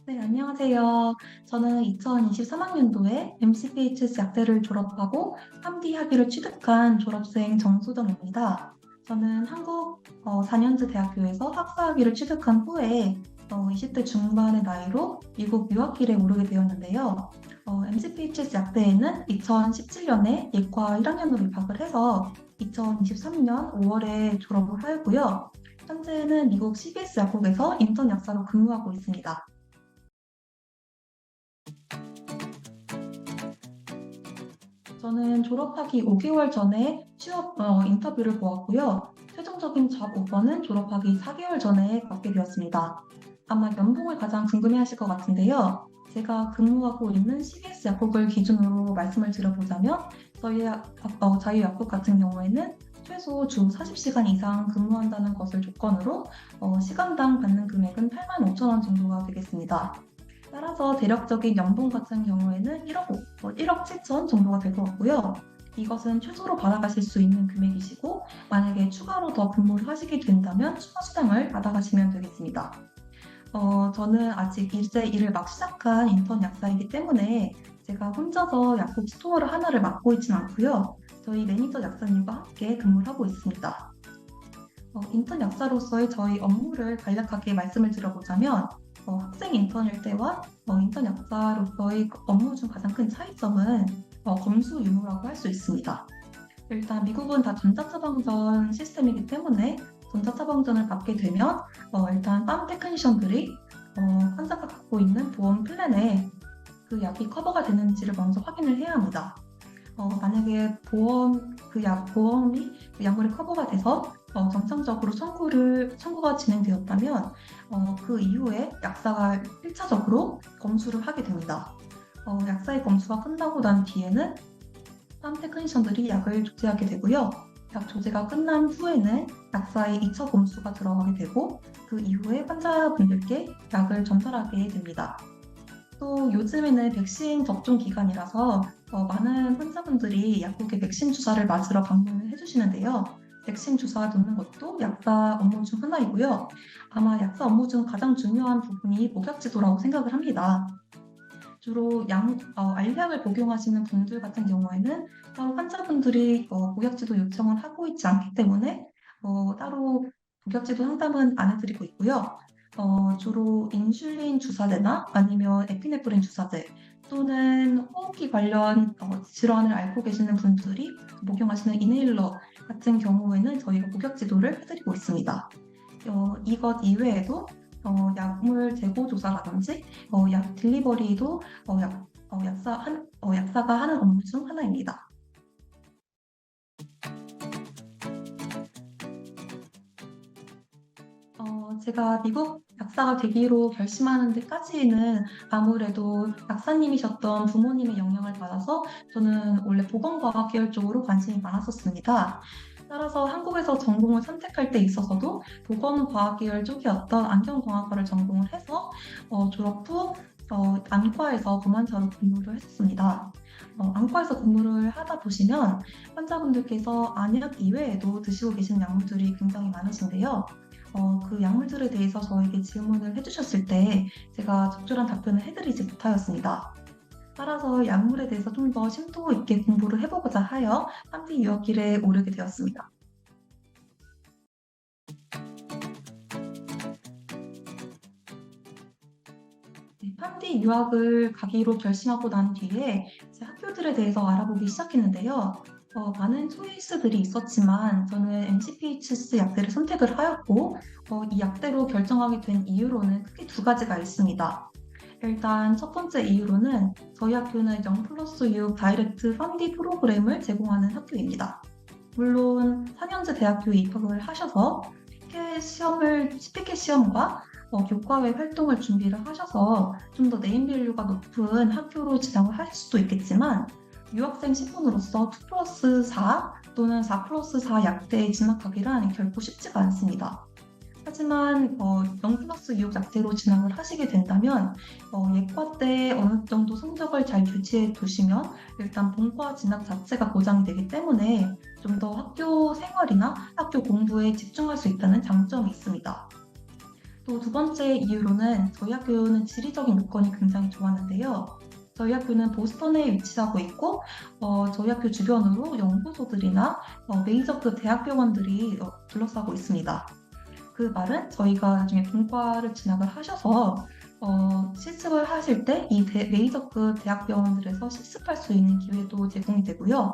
네, 안녕하세요. 저는 2023학년도에 MCPHS 약대를 졸업하고 3D 학위를 취득한 졸업생 정소정입니다. 저는 한국 4년제 대학교에서 학사학위를 취득한 후에 20대 중반의 나이로 미국 유학길에 오르게 되었는데요. MCPHS 약대에는 2017년에 예과 1학년으로 입학을 해서 2023년 5월에 졸업을 하였고요. 현재는 미국 CBS 약국에서 인턴 약사로 근무하고 있습니다. 저는 졸업하기 5개월 전에 취업 인터뷰를 보았고요. 최종적인 잡 오퍼는 졸업하기 4개월 전에 받게 되었습니다. 아마 연봉을 가장 궁금해하실 것 같은데요. 제가 근무하고 있는 CBS 약국을 기준으로 말씀을 드려보자면 자유약국 같은 경우에는 최소 주 40시간 이상 근무한다는 것을 조건으로 시간당 받는 금액은 8만 5천 원 정도가 되겠습니다. 따라서 대략적인 연봉 같은 경우에는 1억 7천 정도가 될 것 같고요. 이것은 최소로 받아가실 수 있는 금액이시고, 만약에 추가로 더 근무를 하시게 된다면 추가 수당을 받아가시면 되겠습니다. 저는 아직 이제 일을 막 시작한 인턴 약사이기 때문에 제가 혼자서 약국 스토어를 하나를 맡고 있지는 않고요. 저희 매니저 약사님과 함께 근무를 하고 있습니다. 인턴 약사로서의 저희 업무를 간략하게 말씀을 드려보자면 학생 인턴일 때와 인턴 약사로서의 업무 중 가장 큰 차이점은 검수 유무라고 할 수 있습니다. 일단 미국은 다 전자처방전 시스템이기 때문에 전자처방전을 받게 되면 일단 팜 테크니션들이 환자가 갖고 있는 보험 플랜에 그 약이 커버가 되는지를 먼저 확인을 해야 합니다. 만약에 보험이 그 약물이 커버가 돼서 정상적으로 청구가 진행되었다면 그 이후에 약사가 1차적으로 검수를 하게 됩니다. 약사의 검수가 끝나고 난 뒤에는 팜 테크니션들이 약을 조제하게 되고요. 약 조제가 끝난 후에는 약사의 2차 검수가 들어가게 되고 그 이후에 환자분들께 약을 전달하게 됩니다. 또 요즘에는 백신 접종 기간이라서 많은 환자분들이 약국에 백신 주사를 맞으러 방문을 해주시는데요. 백신 주사 놓는 것도 약사 업무 중 하나이고요. 아마 약사 업무 중 가장 중요한 부분이 목약지도라고 생각을 합니다. 주로 알약을 복용하시는 분들 같은 경우에는 따로 환자분들이 목약지도 요청을 하고 있지 않기 때문에 따로 목약지도 상담은 안 해드리고 있고요. 주로 인슐린 주사제나 아니면 에피네프린 주사제 또는 호흡기 관련 질환을 앓고 계시는 분들이 복용하시는 이네일러 같은 경우에는 저희가 목약지도를 해드리고 있습니다. 이것 이외에도 약물 재고 조사라든지 약 딜리버리도 약사가 하는 업무 중 하나입니다. 제가 미국 약사가 되기로 결심하는 데까지는 아무래도 약사님이셨던 부모님의 영향을 받아서 저는 원래 보건과학 계열 쪽으로 관심이 많았었습니다. 따라서 한국에서 전공을 선택할 때 있어서도 보건과학 계열 쪽이었던 안경공학과를 전공을 해서 졸업 후 안과에서 검안사로 근무를 했었습니다. 안과에서 근무를 하다 보시면 환자분들께서 안약 이외에도 드시고 계신 약물들이 굉장히 많으신데요. 그 약물들에 대해서 저에게 질문을 해주셨을 때 제가 적절한 답변을 해드리지 못하였습니다. 따라서 약물에 대해서 좀 더 심도 있게 공부를 해보고자 하여 3D 유학길에 오르게 되었습니다. 네, 3D 유학을 가기로 결심하고 난 뒤에 이제 학교들에 대해서 알아보기 시작했는데요. 많은 초이스들이 있었지만 저는 MCPHS 약대를 선택을 하였고 이 약대로 결정하게 된 이유로는 크게 두 가지가 있습니다. 일단 첫 번째 이유로는 저희 학교는 0+6 다이렉트 3D 프로그램을 제공하는 학교입니다. 물론 4년제 대학교에 입학을 하셔서 CPK 시험과 교과외 활동을 준비를 하셔서 좀 더 네임밸류가 높은 학교로 지정을 하실 수도 있겠지만 유학생 신분으로서 2+4 또는 4+4 약대에 진학하기란 결코 쉽지가 않습니다. 하지만 0+6 약대로 진학을 하시게 된다면 예과 때 어느 정도 성적을 잘 유지해 두시면 일단 본과 진학 자체가 보장이 되기 때문에 좀 더 학교 생활이나 학교 공부에 집중할 수 있다는 장점이 있습니다. 또 두 번째 이유로는 저희 학교는 지리적인 요건이 굉장히 좋았는데요. 저희 학교는 보스턴에 위치하고 있고, 저희 학교 주변으로 연구소들이나 메이저급 대학병원들이 둘러싸고 있습니다. 그 말은 저희가 나중에 분과를 진학을 하셔서 실습을 하실 때 이 메이저급 대학병원들에서 실습할 수 있는 기회도 제공이 되고요.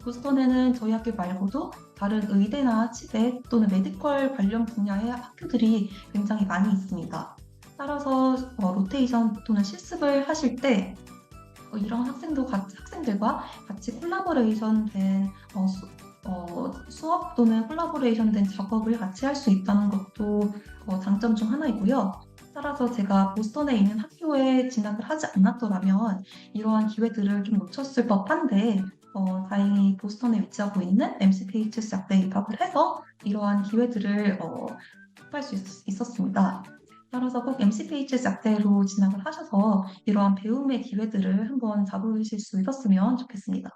보스턴에는 저희 학교 말고도 다른 의대나 치대 또는 메디컬 관련 분야의 학교들이 굉장히 많이 있습니다. 따라서 로테이션 또는 실습을 하실 때 이런 학생들과 같이 콜라보레이션 된 수업 또는 콜라보레이션 된 작업을 같이 할 수 있다는 것도 장점 중 하나이고요. 따라서 제가 보스턴에 있는 학교에 진학을 하지 않았더라면 이러한 기회들을 좀 놓쳤을 법한데 다행히 보스턴에 위치하고 있는 MCPHS 약대에 입학을 해서 이러한 기회들을 접할 수 있었습니다. 따라서 꼭 MCPHS 약대로 진학을 하셔서 이러한 배움의 기회들을 한번 잡으실 수 있었으면 좋겠습니다.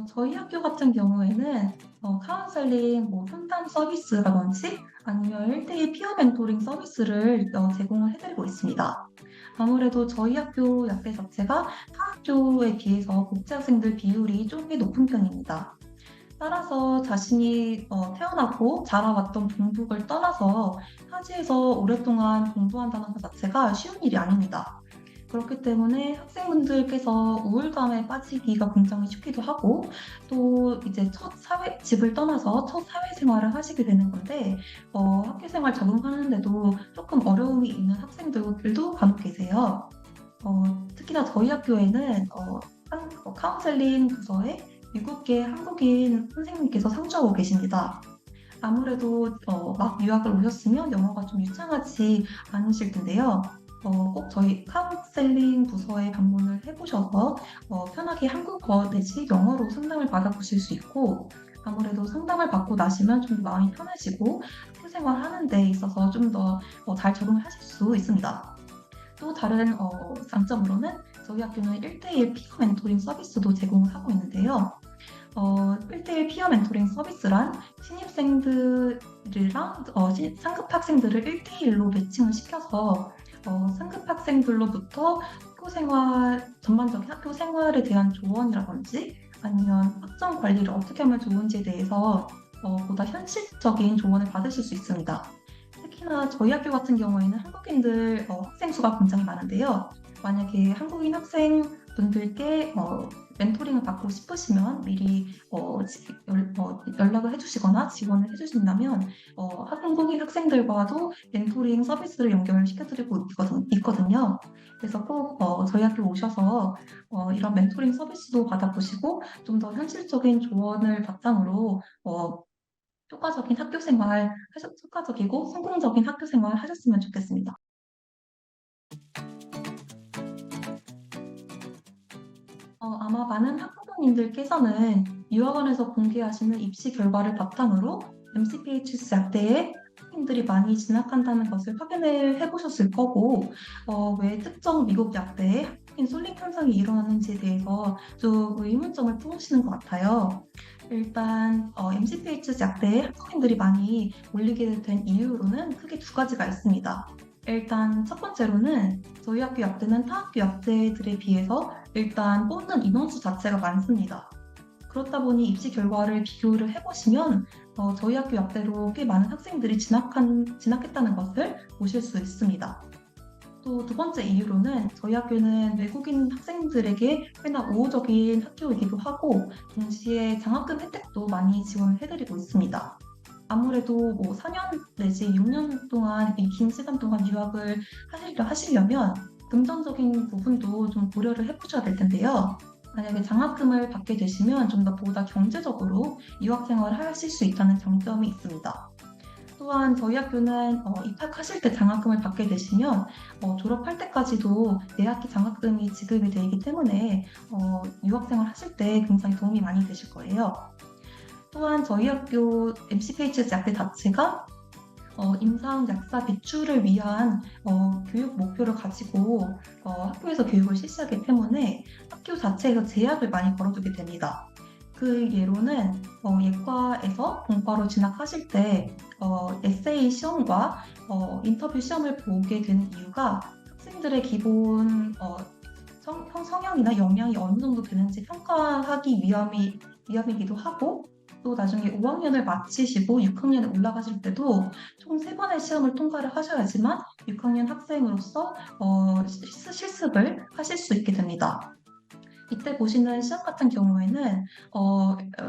저희 학교 같은 경우에는 카운셀링, 상담 서비스라든지 아니면 1대1 피어 멘토링 서비스를 제공을 해드리고 있습니다. 아무래도 저희 학교 약대 자체가 타 학교에 비해서 복지학생들 비율이 좀 꽤 높은 편입니다. 따라서 자신이 태어나고 자라왔던 동북을 떠나서 타지에서 오랫동안 공부한다는 것 자체가 쉬운 일이 아닙니다. 그렇기 때문에 학생분들께서 우울감에 빠지기가 굉장히 쉽기도 하고 또 이제 집을 떠나서 첫 사회생활을 하시게 되는 건데 학교생활 적응하는데도 조금 어려움이 있는 학생들도 간혹 계세요. 특히나 저희 학교에는 카운셀링 부서에 미국계 한국인 선생님께서 상주하고 계십니다. 아무래도 막 유학을 오셨으면 영어가 좀 유창하지 않으실 텐데요. 꼭 저희 카운셀링 부서에 방문을 해보셔서 편하게 한국어 내지 영어로 상담을 받아보실 수 있고 아무래도 상담을 받고 나시면 좀 마음이 편해지고 학교 생활하는 데 있어서 좀 더 잘 적응을 하실 수 있습니다. 또 다른 장점으로는 저희 학교는 1대1 피어 멘토링 서비스도 제공을 하고 있는데요. 1대1 피어 멘토링 서비스란 신입생들이랑 상급 학생들을 1대1로 매칭을 시켜서 상급 학생들로부터 전반적인 학교 생활에 대한 조언이라든지 아니면 학점 관리를 어떻게 하면 좋은지에 대해서 보다 현실적인 조언을 받으실 수 있습니다. 특히나 저희 학교 같은 경우에는 한국인들 학생 수가 굉장히 많은데요. 만약에 한국인 학생분들께 멘토링을 받고 싶으시면 미리 연락을 해주시거나 지원을 해주신다면 한국인 학생들과도 멘토링 서비스를 연결시켜드리고 있거든요. 그래서 꼭 저희 학교 오셔서 이런 멘토링 서비스도 받아보시고 좀 더 현실적인 조언을 바탕으로 효과적이고 성공적인 학교 생활 하셨으면 좋겠습니다. 아마 많은 학부모님들께서는 유학원에서 공개하시는 입시 결과를 바탕으로 MCPHS 약대에 학생들이 많이 진학한다는 것을 확인을 해보셨을 거고, 왜 특정 미국 약대에 학생인 솔릭 현상이 일어나는지에 대해서 좀 의문점을 품으시는 것 같아요. 일단 MCPHS 약대에 학생들이 많이 몰리게 된 이유로는 크게 두 가지가 있습니다. 일단 첫 번째로는 저희 학교 약대는 타 학교 약대들에 비해서 일단 뽑는 인원수 자체가 많습니다. 그렇다 보니 입시 결과를 비교를 해보시면 저희 학교 약대로 꽤 많은 학생들이 진학했다는 것을 보실 수 있습니다. 또 두 번째 이유로는 저희 학교는 외국인 학생들에게 꽤나 우호적인 학교이기도 하고 동시에 장학금 혜택도 많이 지원을 해드리고 있습니다. 아무래도 4년 내지 6년 동안 이 긴 시간 동안 유학을 하시려면 금전적인 부분도 좀 고려를 해보셔야 될 텐데요. 만약에 장학금을 받게 되시면 좀 더 보다 경제적으로 유학 생활을 하실 수 있다는 장점이 있습니다. 또한 저희 학교는 입학하실 때 장학금을 받게 되시면 졸업할 때까지도 내학기 장학금이 지급이 되기 때문에 유학 생활 하실 때 굉장히 도움이 많이 되실 거예요. 또한 저희 학교 MCPHS 약대 자체가 임상 약사 배출을 위한 교육 목표를 가지고 학교에서 교육을 실시하기 때문에 학교 자체에서 제약을 많이 걸어두게 됩니다. 그 예로는 예과에서 본과로 진학하실 때 에세이 시험과 인터뷰 시험을 보게 되는 이유가 학생들의 기본 성향이나 영향이 어느 정도 되는지 평가하기 위함이기도 하고, 또 나중에 5학년을 마치시고 6학년에 올라가실 때도 총 3번의 시험을 통과를 하셔야지만 6학년 학생으로서 실습을 하실 수 있게 됩니다. 이때 보시는 시험 같은 경우에는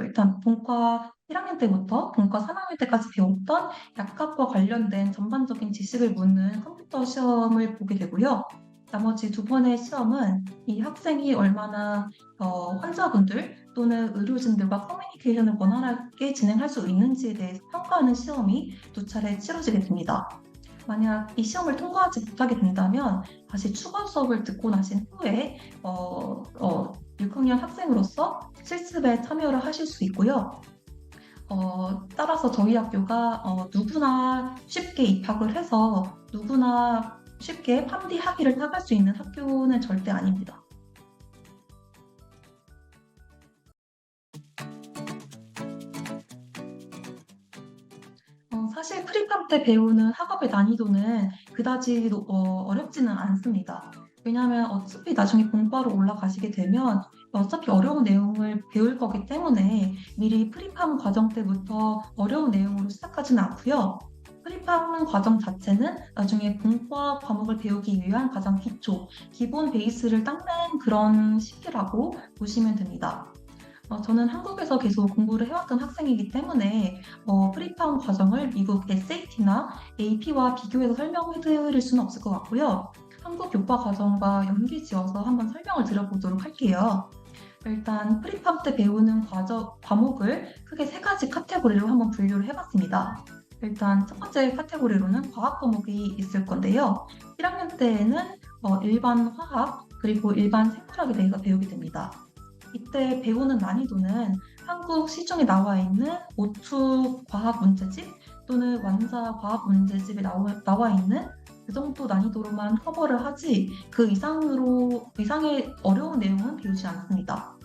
일단 본과 1학년 때부터 본과 3학년 때까지 배웠던 약학과 관련된 전반적인 지식을 묻는 컴퓨터 시험을 보게 되고요. 나머지 2번의 시험은 이 학생이 얼마나 환자분들 또는 의료진들과 커뮤니케이션을 원활하게 진행할 수 있는지에 대해서 평가하는 시험이 2차례 치러지게 됩니다. 만약 이 시험을 통과하지 못하게 된다면 다시 추가 수업을 듣고 나신 후에 6학년 학생으로서 실습에 참여를 하실 수 있고요. 따라서 저희 학교가 누구나 쉽게 입학을 해서 누구나 쉽게 팜디 학위를 따갈 수 있는 학교는 절대 아닙니다. 사실 프리팜 때 배우는 학업의 난이도는 그다지 어렵지는 않습니다. 왜냐하면 어차피 나중에 본과로 올라가시게 되면 어차피 어려운 내용을 배울 거기 때문에 미리 프리팜 과정 때부터 어려운 내용으로 시작하지는 않고요. 프리팜 과정 자체는 나중에 본과 과목을 배우기 위한 가장 기본 베이스를 닦는 그런 시기라고 보시면 됩니다. 저는 한국에서 계속 공부를 해왔던 학생이기 때문에 프리팜 과정을 미국 SAT나 AP와 비교해서 설명해 드릴 수는 없을 것 같고요. 한국 교과 과정과 연계지어서 한번 설명을 드려보도록 할게요. 일단 프리팜 때 배우는 과목을 크게 3가지 카테고리로 한번 분류를 해봤습니다. 일단 첫 번째 카테고리로는 과학 과목이 있을 건데요. 1학년 때에는 일반 화학 그리고 일반 생물학에 대해서 배우게 됩니다. 이때 배우는 난이도는 한국 시중에 나와 있는 오투 과학 문제집 또는 완자 과학 문제집에 나와 있는 그 정도 난이도로만 커버를 하지 그 이상의 어려운 내용은 배우지 않습니다.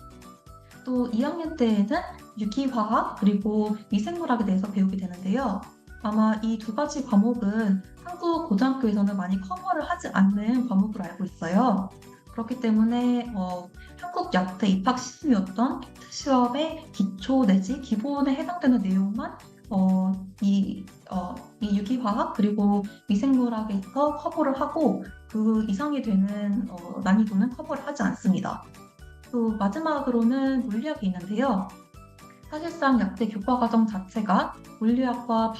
또 2학년 때에는 유기화학 그리고 미생물학에 대해서 배우게 되는데요. 아마 이 2가지 과목은 한국 고등학교에서는 많이 커버를 하지 않는 과목으로 알고 있어요. 그렇기 때문에 한국 약대 입학 시험이었던 시험의 기초 내지 기본에 해당되는 내용만 이 유기화학 그리고 미생물학에서 커버를 하고 그 이상이 되는 난이도는 커버를 하지 않습니다. 또 마지막으로는 물리학이 있는데요. 사실상 약대 교과 과정 자체가 물리학과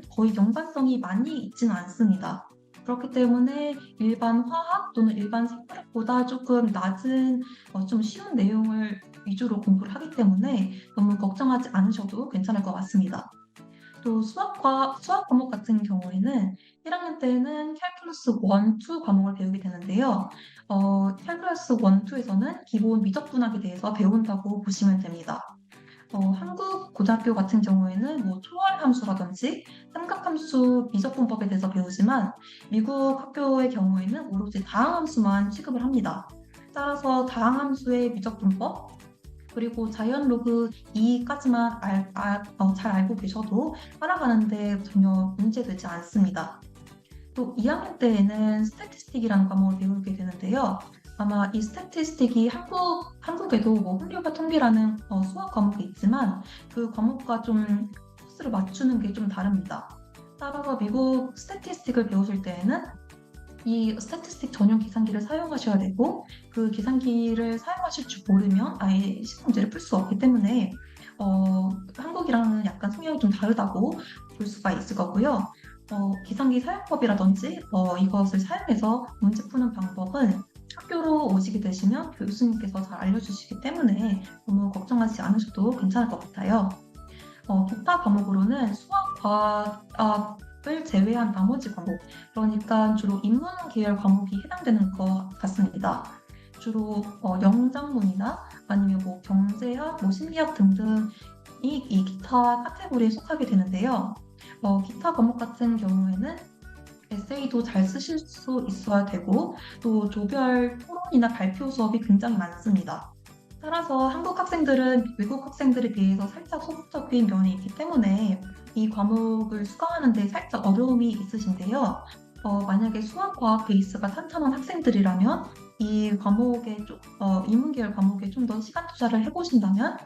거의 연관성이 많이 있지는 않습니다. 그렇기 때문에 일반 화학 또는 일반 생물학보다 조금 낮은 좀 쉬운 내용을 위주로 공부를 하기 때문에 너무 걱정하지 않으셔도 괜찮을 것 같습니다. 또 수학 과목 같은 경우에는 1학년 때는 캘큘러스 1, 2 과목을 배우게 되는데요. 캘큘러스 1, 2에서는 기본 미적분학에 대해서 배운다고 보시면 됩니다. 한국 고등학교 같은 경우에는 초월함수라든지 삼각함수 미적분법에 대해서 배우지만 미국 학교의 경우에는 오로지 다항함수만 취급을 합니다. 따라서 다항함수의 미적분법 그리고 자이언 로그 2까지만 잘 알고 계셔도 따라가는데 전혀 문제되지 않습니다. 또 2학년 때에는 스태티스틱이라는 과목을 배우게 되는데요. 아마 이 스태티스틱이 한국에도 훌륭한 통계라는 수학 과목이 있지만 그 과목과 좀 코스를 맞추는 게 좀 다릅니다. 따라서 미국 스태티스틱을 배우실 때에는 이 스태티스틱 전용 계산기를 사용하셔야 되고 그 계산기를 사용하실 줄 모르면 아예 시험 문제를 풀 수 없기 때문에 한국이랑은 약간 성향이 좀 다르다고 볼 수가 있을 거고요. 계산기 사용법이라든지 이것을 사용해서 문제 푸는 방법은 학교로 오시게 되시면 교수님께서 잘 알려주시기 때문에 너무 걱정하지 않으셔도 괜찮을 것 같아요. 기타 과목으로는 수학, 과학을 제외한 나머지 과목, 그러니까 주로 인문 계열 과목이 해당되는 것 같습니다. 주로 영장문이나 아니면 경제학, 심리학 등등이 이 기타 카테고리에 속하게 되는데요. 기타 과목 같은 경우에는 에세이도 잘 쓰실 수 있어야 되고 또 조별 토론이나 발표 수업이 굉장히 많습니다. 따라서 한국 학생들은 외국 학생들에 비해서 살짝 소극적인 면이 있기 때문에 이 과목을 수강하는 데 살짝 어려움이 있으신데요. 만약에 수학, 과학 베이스가 탄탄한 학생들이라면 이 과목에 인문계열 과목에 좀 더 시간 투자를 해보신다면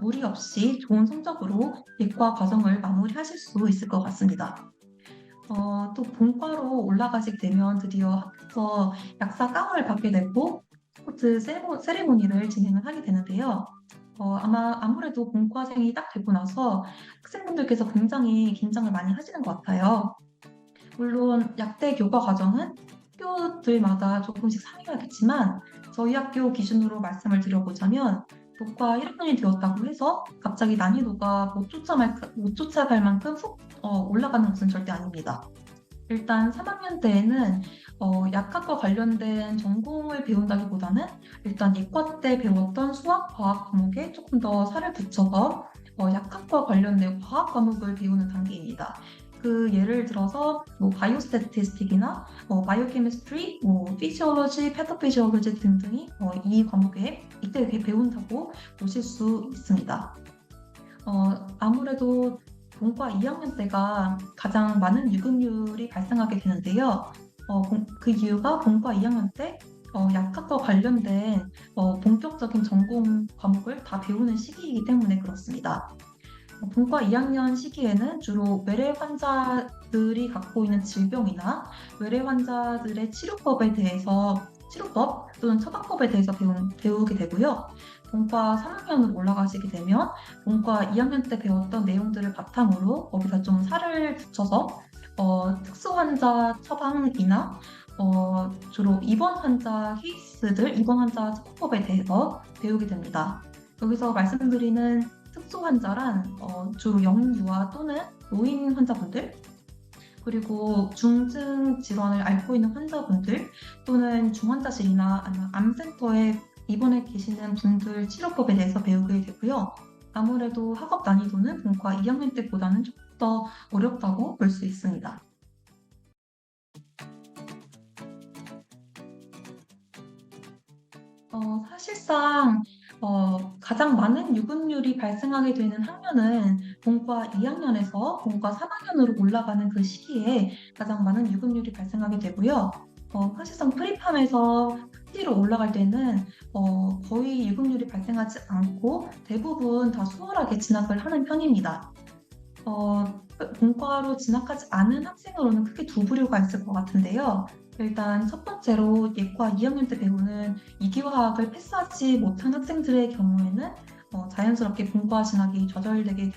무리 없이 좋은 성적으로 예과 과정을 마무리하실 수 있을 것 같습니다. 또 본과로 올라가시게 되면 드디어 학교에서 약사 가운을 받게 되고 스포츠 세리머니를 진행을 하게 되는데요. 아무래도 본과생이 딱 되고 나서 학생분들께서 굉장히 긴장을 많이 하시는 것 같아요. 물론 약대 교과 과정은 학교들마다 조금씩 상이하겠지만 저희 학교 기준으로 말씀을 드려보자면 교과 1학년이 되었다고 해서 갑자기 난이도가 못 쫓아갈 만큼 훅 올라가는 것은 절대 아닙니다. 일단 3학년 때에는 약학과 관련된 전공을 배운다기보다는 일단 예과 때 배웠던 수학, 과학 과목에 조금 더 살을 붙여서 약학과 관련된 과학 과목을 배우는 단계입니다. 그 예를 들어서 뭐 바이오스태티스틱이나 바이오케미스트리, 피지올로지, 패토피지올로지 등등이 이 과목에 이때 배운다고 보실 수 있습니다. 아무래도 본과 2학년 때가 가장 많은 유급률이 발생하게 되는데요. 그 이유가 본과 2학년 때 약학과 관련된 본격적인 전공 과목을 다 배우는 시기이기 때문에 그렇습니다. 본과 2학년 시기에는 주로 외래 환자들이 갖고 있는 질병이나 외래 환자들의 치료법 또는 처방법에 대해서 배우게 되고요. 본과 3학년으로 올라가시게 되면 본과 2학년 때 배웠던 내용들을 바탕으로 거기서 좀 살을 붙여서 특수 환자 처방이나 주로 입원 환자 처방법에 대해서 배우게 됩니다. 여기서 말씀드리는 특수 환자란 주로 영유아 또는 노인 환자분들, 그리고 중증 질환을 앓고 있는 환자분들 또는 중환자실이나 아니면 암센터에 입원해 계시는 분들 치료법에 대해서 배우게 되고요. 아무래도 학업 난이도는 본과 2학년 때보다는 조금 더 어렵다고 볼 수 있습니다. 사실상 가장 많은 유급률이 발생하게 되는 학년은 본과 2학년에서 본과 3학년으로 올라가는 그 시기에 가장 많은 유급률이 발생하게 되고요. 사실상 프리팜에서 PT로 올라갈 때는 거의 유급률이 발생하지 않고 대부분 다 수월하게 진학을 하는 편입니다. 본과로 진학하지 않은 학생으로는 크게 두 부류가 있을 것 같은데요. 일단 첫 번째로 예과 2학년 때 배우는 이기화학을 패스하지 못한 학생들의 경우에는 자연스럽게 본과 진학이 좌절되게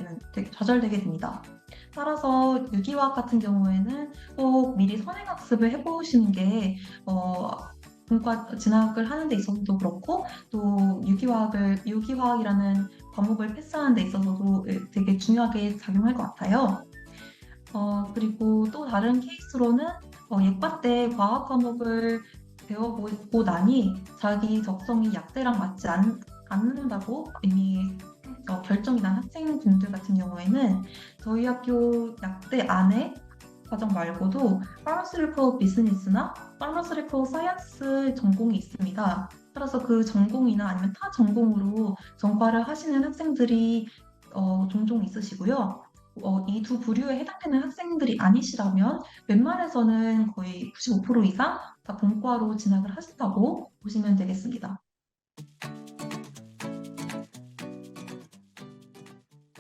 됩니다. 따라서 유기화학 같은 경우에는 꼭 미리 선행학습을 해보시는 게 본과 진학을 하는 데 있어서도 그렇고 또 유기화학이라는 과목을 패스하는 데 있어서도 되게 중요하게 작용할 것 같아요. 그리고 또 다른 케이스로는 예과 때 과학 과목을 배워보고 나니 자기 적성이 약대랑 맞지 않는다고 이미 결정이 난 학생분들 같은 경우에는 저희 학교 약대 안에 과정 말고도 파마스리컬 비즈니스나 파마스리컬 사이언스 전공이 있습니다. 따라서 그 전공이나 아니면 타 전공으로 전과를 하시는 학생들이 종종 있으시고요. 이 두 부류에 해당되는 학생들이 아니시라면 웬만해서는 거의 95% 이상 다 본과로 진학을 하신다고 보시면 되겠습니다.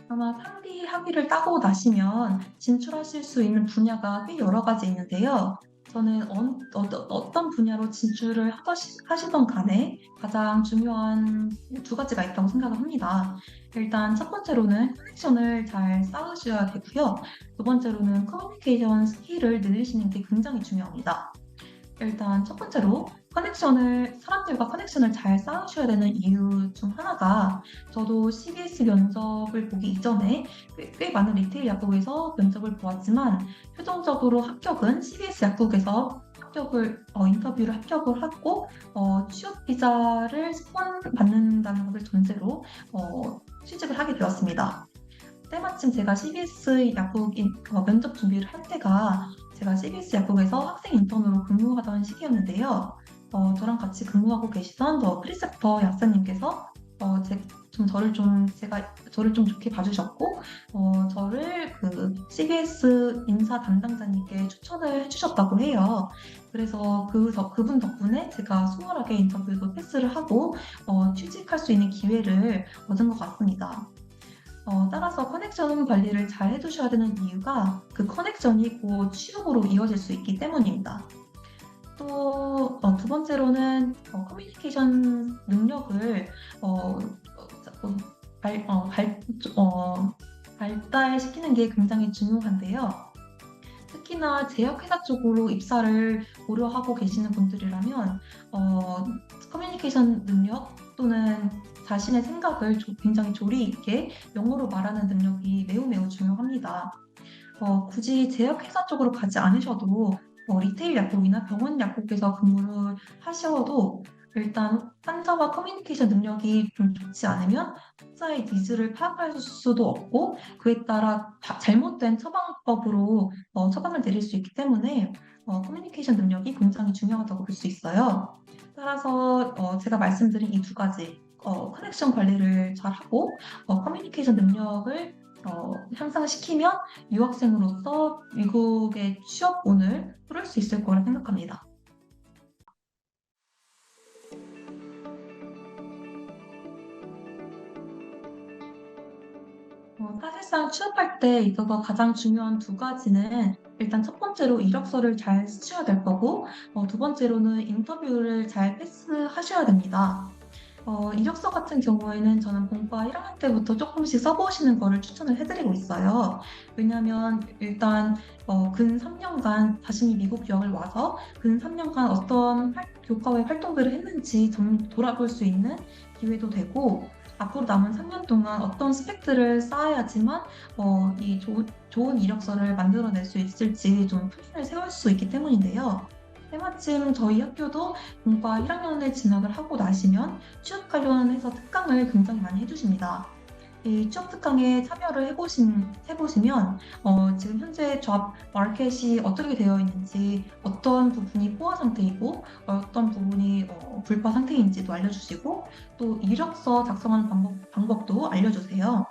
아마 상비 학위를 따고 나시면 진출하실 수 있는 분야가 꽤 여러 가지 있는데요. 저는 어떤 분야로 진출을 하시던 간에 가장 중요한 두 가지가 있다고 생각을 합니다. 일단 첫 번째로는 커넥션을 잘 쌓으셔야 되고요. 두 번째로는 커뮤니케이션 스킬을 늘리시는 게 굉장히 중요합니다. 일단 첫 번째로 사람들과 커넥션을 잘 쌓으셔야 되는 이유 중 하나가 저도 CBS 면접을 보기 이전에 꽤 많은 리테일 약국에서 면접을 보았지만 최종적으로 합격은 CBS 약국에서 인터뷰를 합격을 하고 취업 비자를 스폰받는다는 것을 전제로 취직을 하게 되었습니다. 때마침 제가 CBS 약국 면접 준비를 할 때가 제가 CBS 약국에서 학생 인턴으로 근무하던 시기였는데요. 저랑 같이 근무하고 계시던 프리셉터 약사님께서 제가 저를 좀 좋게 봐주셨고, 저를 그 CBS 인사 담당자님께 추천을 해주셨다고 해요. 그래서 그분 덕분에 제가 수월하게 인터뷰도 패스를 하고, 취직할 수 있는 기회를 얻은 것 같습니다. 따라서 커넥션 관리를 잘 해두셔야 되는 이유가 그 커넥션이 곧 취업으로 이어질 수 있기 때문입니다. 또 두 번째로는 커뮤니케이션 능력을 어, 어, 발, 어, 발, 발달시키는 게 굉장히 중요한데요. 특히나 제약회사 쪽으로 입사를 고려하고 계시는 분들이라면 커뮤니케이션 능력 또는 자신의 생각을 굉장히 조리 있게 영어로 말하는 능력이 매우 매우 중요합니다. 굳이 제약회사 쪽으로 가지 않으셔도 리테일 약국이나 병원 약국에서 근무를 하셔도 일단 환자와 커뮤니케이션 능력이 좀 좋지 않으면 환자의 니즈를 파악할 수도 없고 그에 따라 잘못된 처방법으로 처방을 내릴 수 있기 때문에 커뮤니케이션 능력이 굉장히 중요하다고 볼 수 있어요. 따라서 제가 말씀드린 이 두 가지 커넥션 관리를 잘하고 커뮤니케이션 능력을 향상시키면 유학생으로서 미국의 취업운을 뚫을 수 있을 거라 생각합니다. 사실상 취업할 때 있어서 가장 중요한 두 가지는 일단 첫 번째로 이력서를 잘 쓰셔야 될 거고, 두 번째로는 인터뷰를 잘 패스하셔야 됩니다. 이력서 같은 경우에는 저는 본과 1학년 때부터 조금씩 써보시는 거를 추천을 해드리고 있어요. 왜냐하면 일단 근 3년간 자신이 미국 유학을 와서 근 3년간 어떤 교과외 활동들을 했는지 좀 돌아볼 수 있는 기회도 되고 앞으로 남은 3년 동안 어떤 스펙들을 쌓아야지만 좋은 이력서를 만들어낼 수 있을지 좀 플랜을 세울 수 있기 때문인데요. 때마침 저희 학교도 본과 1학년에 진학을 하고 나시면 취업 관련해서 특강을 굉장히 많이 해주십니다. 이 취업 특강에 참여를 해보시면 지금 현재 잡 마켓이 어떻게 되어 있는지 어떤 부분이 포화 상태이고 어떤 부분이 불파 상태인지도 알려주시고 또 이력서 작성하는 방법도 알려주세요.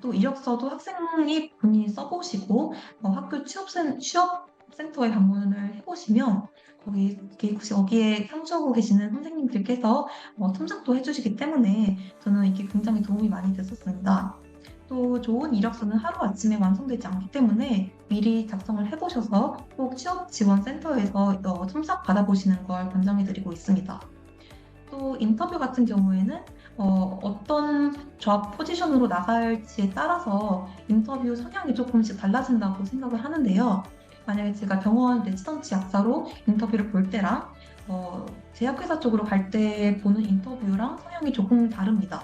또 이력서도 학생이 본인이 써보시고 학교 취업센터에 방문을 해보시면 거기에 상주하고 계시는 선생님들께서 첨삭도 해주시기 때문에 저는 이게 굉장히 도움이 많이 됐었습니다. 또 좋은 이력서는 하루아침에 완성되지 않기 때문에 미리 작성을 해보셔서 꼭 취업지원센터에서 첨삭 받아보시는 걸 권장해드리고 있습니다. 또 인터뷰 같은 경우에는 어떤 잡 포지션으로 나갈지에 따라서 인터뷰 성향이 조금씩 달라진다고 생각을 하는데요. 만약에 제가 병원 레지던트 약사로 인터뷰를 볼 때랑 제약회사 쪽으로 갈 때 보는 인터뷰랑 성향이 조금 다릅니다.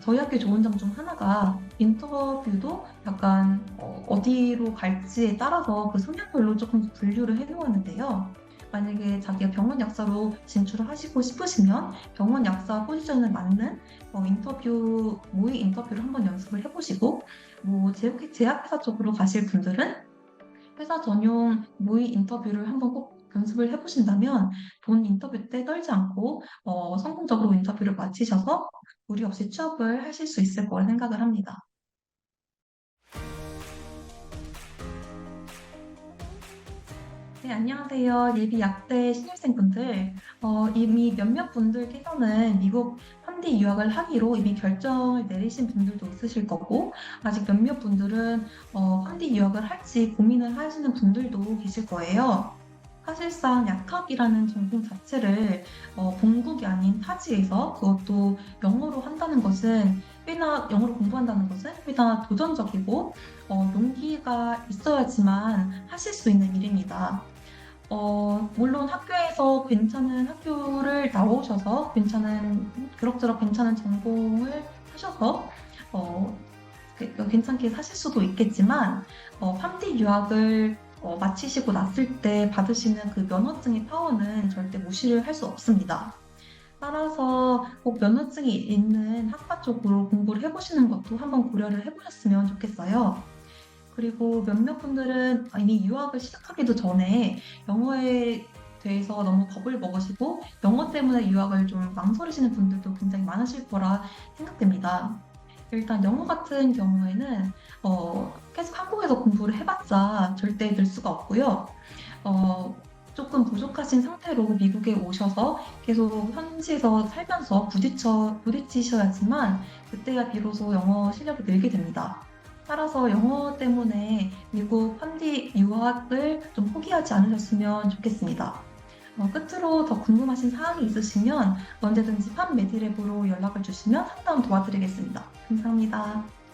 저희 학교 좋은 점 중 하나가 인터뷰도 약간 어디로 갈지에 따라서 그 성향별로 조금 분류를 해놓았는데요. 만약에 자기가 병원 약사로 진출을 하시고 싶으시면 병원 약사 포지션에 맞는 모의 인터뷰를 한번 연습을 해보시고 제약회사 쪽으로 가실 분들은 회사 전용 모의 인터뷰를 한번 꼭 연습을 해보신다면 본 인터뷰 때 떨지 않고 성공적으로 인터뷰를 마치셔서 무리 없이 취업을 하실 수 있을 거라 생각을 합니다. 네, 안녕하세요. 예비 약대 신입생분들. 이미 몇몇 분들께서는 미국 3D 유학을 하기로 이미 결정을 내리신 분들도 있으실 거고, 아직 몇몇 분들은 3D 유학을 할지 고민을 하시는 분들도 계실 거예요. 사실상 약학이라는 전공 자체를 본국이 아닌 타지에서 그것도 영어로 공부한다는 것은 꽤나 도전적이고 용기가 있어야지만 하실 수 있는 일입니다. 물론 학교에서 괜찮은 학교를 나오셔서 그럭저럭 괜찮은 전공을 하셔서, 어, 괜찮게 사실 수도 있겠지만, 3D 유학을 마치시고 났을 때 받으시는 그 면허증의 파워는 절대 무시를 할 수 없습니다. 따라서 꼭 면허증이 있는 학과 쪽으로 공부를 해보시는 것도 한번 고려를 해보셨으면 좋겠어요. 그리고 몇몇 분들은 이미 유학을 시작하기도 전에 영어에 대해서 너무 겁을 먹으시고 영어 때문에 유학을 좀 망설이시는 분들도 굉장히 많으실 거라 생각됩니다. 일단 영어 같은 경우에는 계속 한국에서 공부를 해봤자 절대 늘 수가 없고요. 어, 조금 부족하신 상태로 미국에 오셔서 계속 현지에서 살면서 부딪히셔야지만 그때야 비로소 영어 실력이 늘게 됩니다. 따라서 영어 때문에 미국 현지 유학을 좀 포기하지 않으셨으면 좋겠습니다. 끝으로 더 궁금하신 사항이 있으시면 언제든지 팜메디랩으로 연락을 주시면 상담 도와드리겠습니다. 감사합니다.